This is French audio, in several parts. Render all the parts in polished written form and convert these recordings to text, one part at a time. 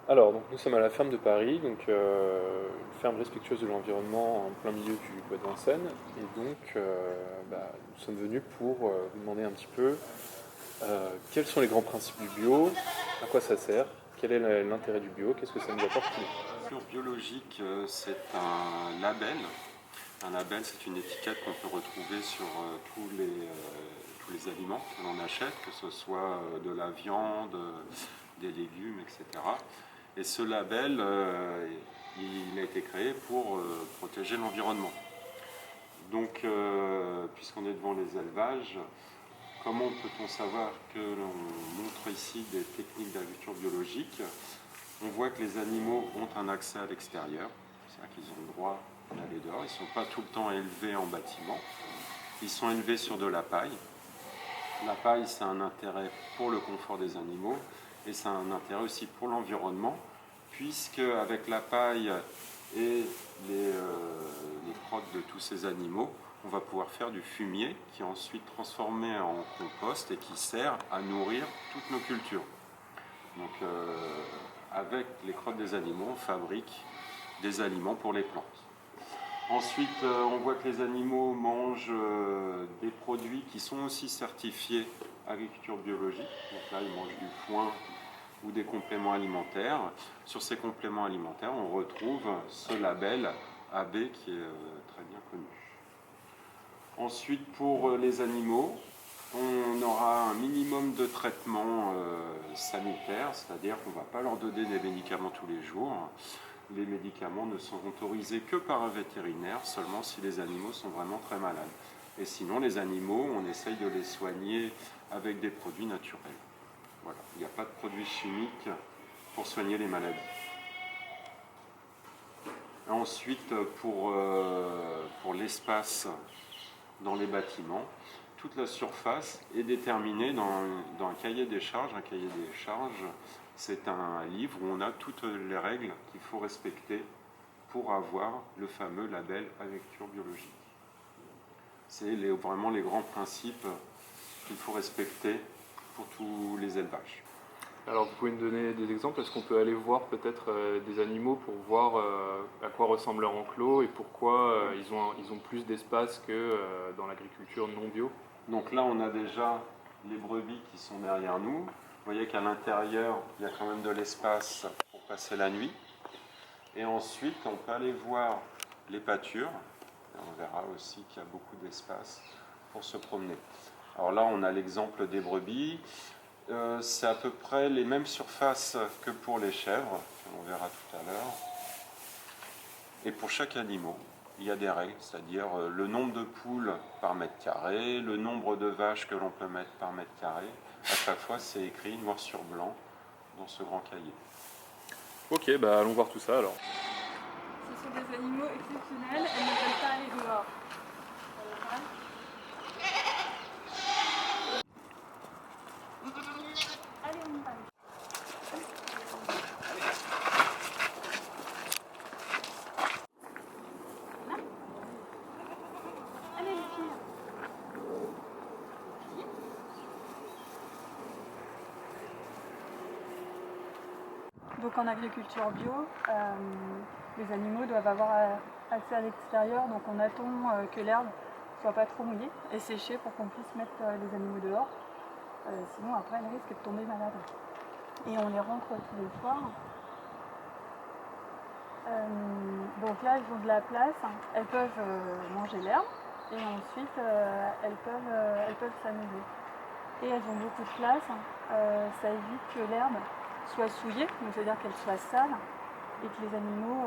Alors, donc, nous sommes à la ferme de Paris, donc une ferme respectueuse de l'environnement en plein milieu du bois de Vincennes. Et donc, nous sommes venus pour vous demander un petit peu quels sont les grands principes du bio, à quoi ça sert, quel est l'intérêt du bio, qu'est-ce que ça nous apporte tous les jours. Culture biologique, c'est un label. Un label, c'est une étiquette qu'on peut retrouver sur tous les aliments que l'on achète, que ce soit de la viande, des légumes, etc. Et ce label, il a été créé pour protéger l'environnement. Donc, puisqu'on est devant les élevages, comment peut-on savoir que l'on montre ici des techniques d'agriculture biologique? On voit que les animaux ont un accès à l'extérieur, c'est-à-dire qu'ils ont le droit d'aller dehors. Ils ne sont pas tout le temps élevés en bâtiment. Ils sont élevés sur de la paille. La paille, c'est un intérêt pour le confort des animaux et c'est un intérêt aussi pour l'environnement, puisque avec la paille et les crottes de tous ces animaux, on va pouvoir faire du fumier qui est ensuite transformé en compost et qui sert à nourrir toutes nos cultures. Donc, avec les crottes des animaux, on fabrique des aliments pour les plantes. Ensuite, on voit que les animaux mangent des produits qui sont aussi certifiés agriculture biologique. Donc là, ils mangent du foin ou des compléments alimentaires. Sur ces compléments alimentaires, on retrouve ce label AB qui est très bien connu. Ensuite, pour les animaux, on aura un minimum de traitement sanitaire, c'est-à-dire qu'on ne va pas leur donner des médicaments tous les jours. Les médicaments ne sont autorisés que par un vétérinaire, seulement si les animaux sont vraiment très malades. Et sinon, les animaux, on essaye de les soigner avec des produits naturels. Voilà. Il n'y a pas de produits chimiques pour soigner les maladies. Ensuite, pour l'espace dans les bâtiments, toute la surface est déterminée dans un cahier des charges. Un cahier des charges, c'est un livre où on a toutes les règles qu'il faut respecter pour avoir le fameux label agriculture biologique. C'est vraiment les grands principes qu'il faut respecter pour tous les élevages. Alors, vous pouvez me donner des exemples? Est-ce qu'on peut aller voir peut-être des animaux pour voir à quoi ressemble leur enclos et pourquoi ils ont plus d'espace que dans l'agriculture non bio? Donc là, on a déjà les brebis qui sont derrière nous. Vous voyez qu'à l'intérieur, il y a quand même de l'espace pour passer la nuit. Et ensuite, on peut aller voir les pâtures. Et on verra aussi qu'il y a beaucoup d'espace pour se promener. Alors là, on a l'exemple des brebis. C'est à peu près les mêmes surfaces que pour les chèvres, on verra tout à l'heure. Et pour chaque animal, il y a des règles, c'est-à-dire le nombre de poules par mètre carré, le nombre de vaches que l'on peut mettre par mètre carré. À chaque fois, c'est écrit noir sur blanc dans ce grand cahier. Ok, allons voir tout ça alors. Ce sont des animaux exceptionnels, elles ne veulent pas aller dehors. Allez, on y va. Allez les filles. Donc en agriculture bio, les animaux doivent avoir accès à l'extérieur, donc on attend que l'herbe soit pas trop mouillée et séchée pour qu'on puisse mettre les animaux dehors. Sinon après elles risquent de tomber malades. Et on les rentre tous les soirs. Donc là elles ont de la place, elles peuvent manger l'herbe et ensuite elles peuvent s'amuser. Et elles ont beaucoup de place, ça évite que l'herbe soit souillée, c'est-à-dire qu'elle soit sale, et que les animaux,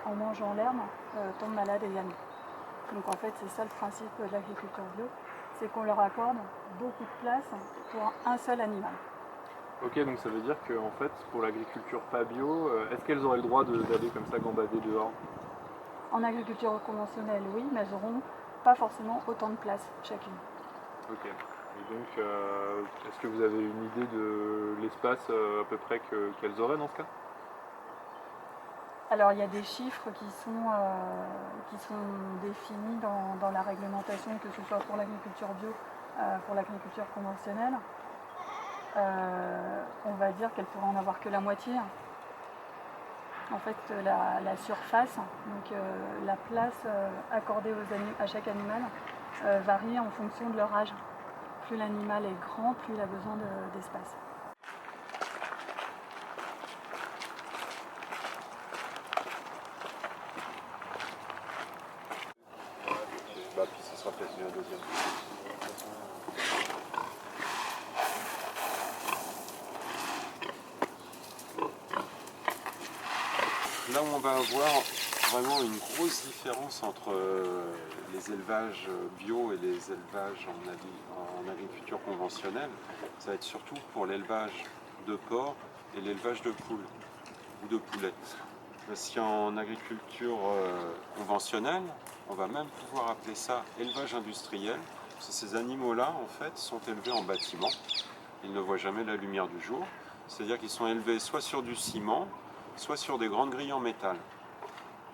en mangeant l'herbe, tombent malades également. Donc en fait, c'est ça le principe de l'agriculture bio, c'est qu'on leur accorde beaucoup de place pour un seul animal. Ok, donc ça veut dire que en fait, pour l'agriculture pas bio, est-ce qu'elles auraient le droit d'aller comme ça gambader dehors? En agriculture conventionnelle, oui, mais elles n'auront pas forcément autant de place chacune. Ok. Et donc, est-ce que vous avez une idée de l'espace à peu près qu'elles auraient dans ce cas? Alors il y a des chiffres qui sont définis dans la réglementation, que ce soit pour l'agriculture bio, pour l'agriculture conventionnelle. On va dire qu'elles pourraient en avoir que la moitié. en fait la surface, donc la place accordée à chaque animal varie en fonction de leur âge. Plus l'animal est grand, plus il a besoin d'espace. Bah, puis ce sera peut-être mieux un deuxième. Là où on va avoir vraiment une grosse différence entre les élevages bio et les élevages en agriculture conventionnelle, ça va être surtout pour l'élevage de porcs et l'élevage de poules ou de poulets. Parce qu'en agriculture conventionnelle, on va même pouvoir appeler ça élevage industriel, parce que ces animaux-là, en fait, sont élevés en bâtiment. Ils ne voient jamais la lumière du jour. C'est-à-dire qu'ils sont élevés soit sur du ciment, soit sur des grandes grilles en métal.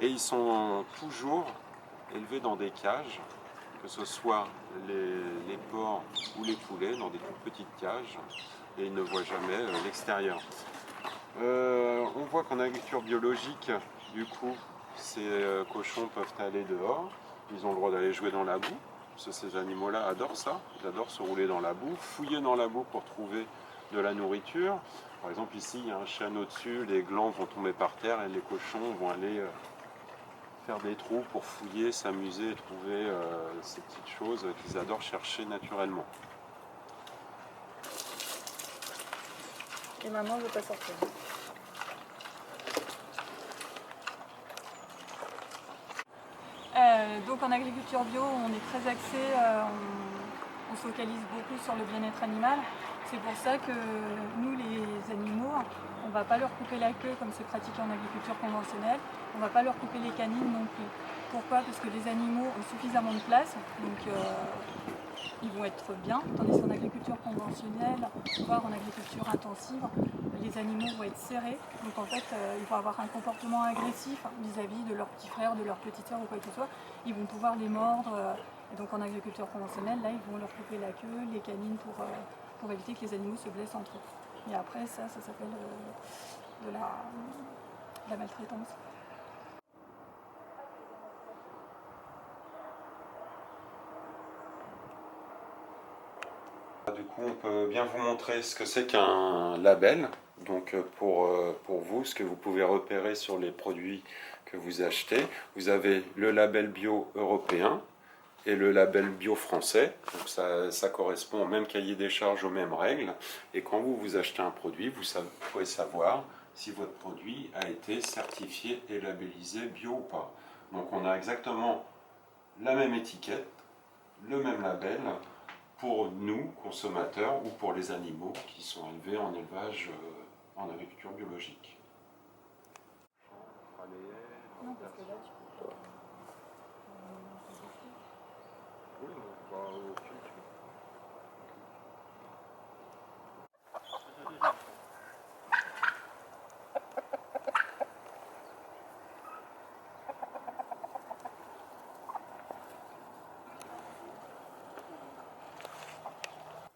Et ils sont toujours élevés dans des cages, que ce soit les porcs ou les poulets, dans des toutes petites cages, et ils ne voient jamais l'extérieur. On voit qu'en agriculture biologique, du coup, ces cochons peuvent aller dehors, ils ont le droit d'aller jouer dans la boue, parce que ces animaux-là adorent ça, ils adorent se rouler dans la boue, fouiller dans la boue pour trouver de la nourriture. Par exemple, ici, il y a un chêne au-dessus, les glands vont tomber par terre et les cochons vont aller faire des trous pour fouiller, s'amuser et trouver ces petites choses qu'ils adorent chercher naturellement. Et maman ne veut pas sortir. Donc en agriculture bio, on est très axé, on se focalise beaucoup sur le bien-être animal. C'est pour ça que nous, les animaux, on ne va pas leur couper la queue comme c'est pratiqué en agriculture conventionnelle. On ne va pas leur couper les canines non plus. Pourquoi? Parce que les animaux ont suffisamment de place, donc ils vont être bien. Tandis qu'en agriculture conventionnelle, voire en agriculture intensive, les animaux vont être serrés. Donc en fait, ils vont avoir un comportement agressif vis-à-vis de leurs petits frères, de leurs petites sœurs ou quoi que ce soit. Ils vont pouvoir les mordre. Et donc en agriculture conventionnelle, là, ils vont leur couper la queue, les canines pour éviter que les animaux se blessent entre eux. Et après, ça s'appelle de la maltraitance. Du coup, on peut bien vous montrer ce que c'est qu'un label. Donc pour vous, ce que vous pouvez repérer sur les produits que vous achetez, vous avez le label bio européen et le label bio français. Donc ça correspond au même cahier des charges, aux mêmes règles. Et quand vous achetez un produit, vous pouvez savoir si votre produit a été certifié et labellisé bio ou pas. Donc on a exactement la même étiquette, le même label, pour nous, consommateurs, ou pour les animaux qui sont élevés en élevage en agriculture biologique. Non, parce que là, tu peux pas. Oui, ok.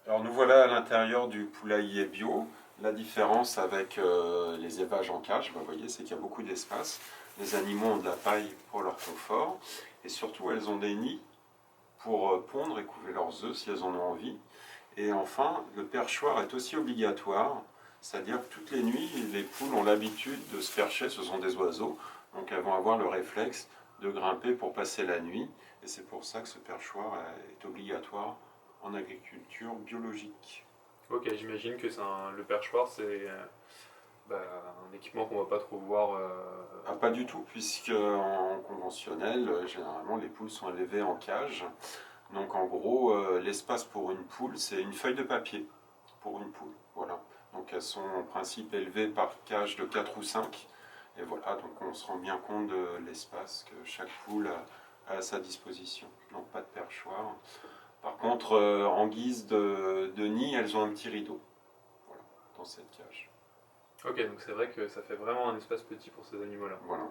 Alors nous voilà à l'intérieur du poulailler bio. La différence avec les élevages en cage, vous voyez, c'est qu'il y a beaucoup d'espace. Les animaux ont de la paille pour leur confort et surtout elles ont des nids pour pondre et couver leurs œufs si elles en ont envie. Et enfin, le perchoir est aussi obligatoire, c'est-à-dire que toutes les nuits, les poules ont l'habitude de se percher, ce sont des oiseaux, donc elles vont avoir le réflexe de grimper pour passer la nuit, et c'est pour ça que ce perchoir est obligatoire en agriculture biologique. Ok, j'imagine que le perchoir, c'est un équipement qu'on va pas trop voir. Ah, pas du tout, puisque en conventionnel, généralement les poules sont élevées en cage. Donc en gros, l'espace pour une poule, c'est une feuille de papier pour une poule. Voilà. Donc elles sont en principe élevées par cage de 4 ou 5. Et voilà, donc on se rend bien compte de l'espace que chaque poule a à sa disposition. Donc pas de perchoir. Par contre, en guise de nid, elles ont un petit rideau. Voilà, dans cette cage. Ok, donc c'est vrai que ça fait vraiment un espace petit pour ces animaux-là. Voilà.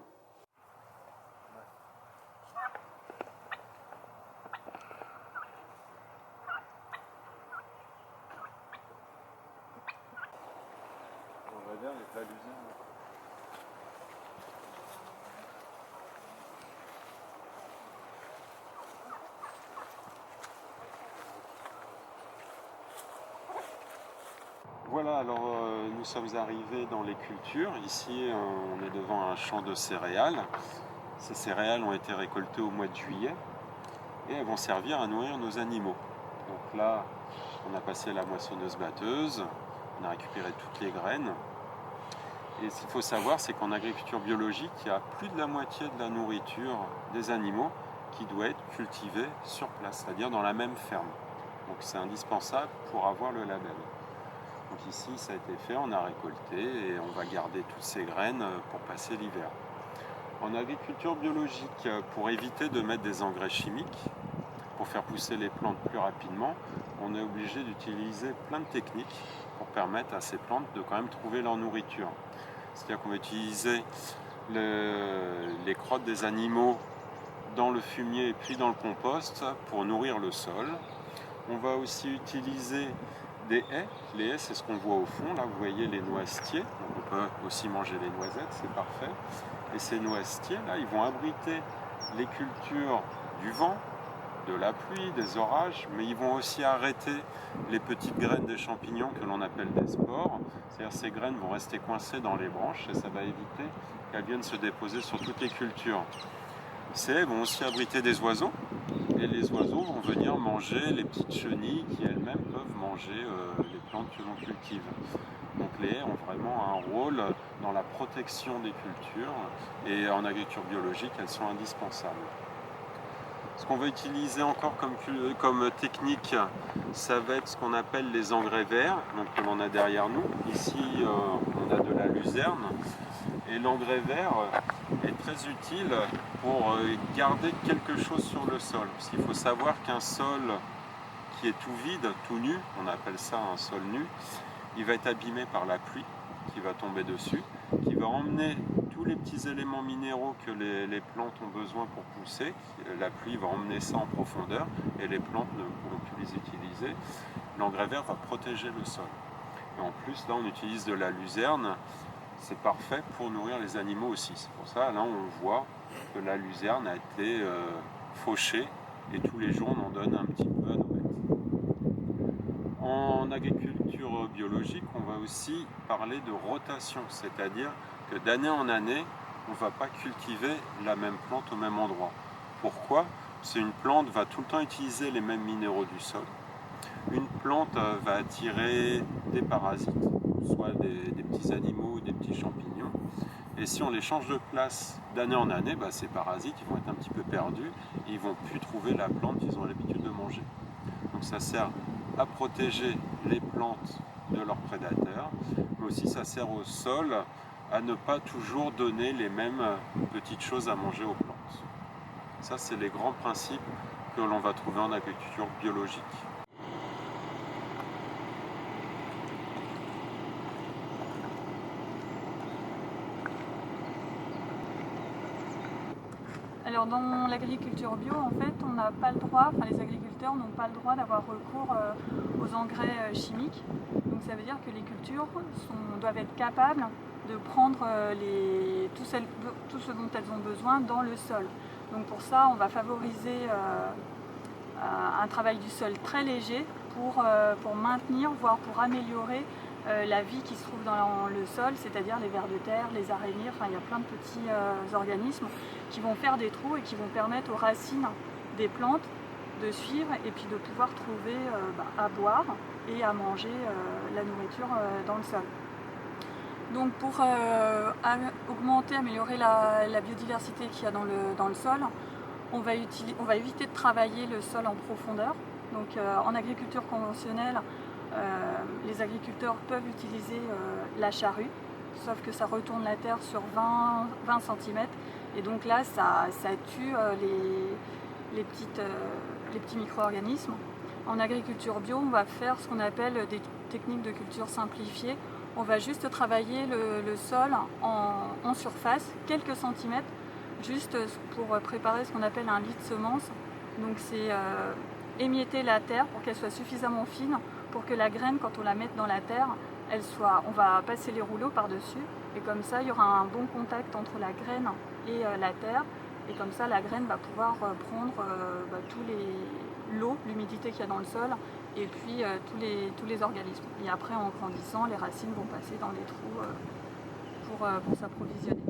On va bien, les plats d'usine. voilà, alors nous sommes arrivés dans les cultures. Ici, on est devant un champ de céréales. Ces céréales ont été récoltées au mois de juillet et elles vont servir à nourrir nos animaux. Donc là, on a passé la moissonneuse-batteuse, on a récupéré toutes les graines. Et ce qu'il faut savoir, c'est qu'en agriculture biologique, il y a plus de la moitié de la nourriture des animaux qui doit être cultivée sur place, c'est-à-dire dans la même ferme. Donc c'est indispensable pour avoir le label. Donc ici, ça a été fait, on a récolté et on va garder toutes ces graines pour passer l'hiver. En agriculture biologique, pour éviter de mettre des engrais chimiques, pour faire pousser les plantes plus rapidement, on est obligé d'utiliser plein de techniques pour permettre à ces plantes de quand même trouver leur nourriture. C'est-à-dire qu'on va utiliser les crottes des animaux dans le fumier et puis dans le compost pour nourrir le sol. On va aussi utiliser des haies. Les haies, c'est ce qu'on voit au fond. Là, vous voyez les noisetiers. Donc, on peut aussi manger les noisettes, c'est parfait. Et ces noisetiers, là, ils vont abriter les cultures du vent, de la pluie, des orages, mais ils vont aussi arrêter les petites graines des champignons que l'on appelle des spores. C'est-à-dire ces graines vont rester coincées dans les branches et ça va éviter qu'elles viennent se déposer sur toutes les cultures. Ces haies vont aussi abriter des oiseaux. Et les oiseaux vont venir manger les petites chenilles qui elles-mêmes peuvent manger les plantes que l'on cultive. Donc les haies ont vraiment un rôle dans la protection des cultures et en agriculture biologique, elles sont indispensables. Ce qu'on va utiliser encore comme technique, ça va être ce qu'on appelle les engrais verts, donc que l'on a derrière nous. Ici, on a de la luzerne. Et l'engrais vert est très utile pour garder quelque chose sur le sol. Parce qu'il faut savoir qu'un sol qui est tout vide, tout nu, on appelle ça un sol nu, il va être abîmé par la pluie qui va tomber dessus, qui va emmener tous les petits éléments minéraux que les plantes ont besoin pour pousser. La pluie va emmener ça en profondeur et les plantes ne pourront plus les utiliser. L'engrais vert va protéger le sol. Et en plus, là, on utilise de la luzerne. C'est parfait pour nourrir les animaux aussi. C'est pour ça, là, on voit que la luzerne a été fauchée et tous les jours, on en donne un petit peu à nos bêtes. En agriculture biologique, on va aussi parler de rotation, c'est-à-dire que d'année en année, on ne va pas cultiver la même plante au même endroit. Pourquoi? Parce qu'une plante va tout le temps utiliser les mêmes minéraux du sol. Une plante va attirer des parasites, soit des petits animaux ou des petits champignons. Et si on les change de place d'année en année, ces parasites ils vont être un petit peu perdus et ils ne vont plus trouver la plante qu'ils ont l'habitude de manger. Donc ça sert à protéger les plantes de leurs prédateurs, mais aussi ça sert au sol à ne pas toujours donner les mêmes petites choses à manger aux plantes. Ça, c'est les grands principes que l'on va trouver en agriculture biologique. Alors dans l'agriculture bio, en fait, on n'a pas le droit, les agriculteurs n'ont pas le droit d'avoir recours aux engrais chimiques. Donc ça veut dire que les cultures doivent être capables de prendre tout ce dont elles ont besoin dans le sol. Donc pour ça, on va favoriser un travail du sol très léger pour maintenir, voire pour améliorer la vie qui se trouve dans le sol, c'est-à-dire les vers de terre, les araignées, il y a plein de petits organismes qui vont faire des trous et qui vont permettre aux racines des plantes de suivre et puis de pouvoir trouver à boire et à manger la nourriture dans le sol. Donc pour augmenter, améliorer la biodiversité qu'il y a dans le sol, on va éviter de travailler le sol en profondeur. Donc en agriculture conventionnelle, les agriculteurs peuvent utiliser la charrue, sauf que ça retourne la terre sur 20 cm et donc là ça tue les petits micro-organismes. En agriculture bio, on va faire ce qu'on appelle des techniques de culture simplifiée. On va juste travailler le sol en surface, quelques centimètres, juste pour préparer ce qu'on appelle un lit de semence. Donc c'est émietter la terre pour qu'elle soit suffisamment fine pour que la graine, quand on la mette dans la terre, on va passer les rouleaux par-dessus et comme ça il y aura un bon contact entre la graine et la terre et comme ça la graine va pouvoir prendre tous l'eau, l'humidité qu'il y a dans le sol, et puis tous les organismes. Et après, en grandissant, les racines vont passer dans les trous pour s'approvisionner.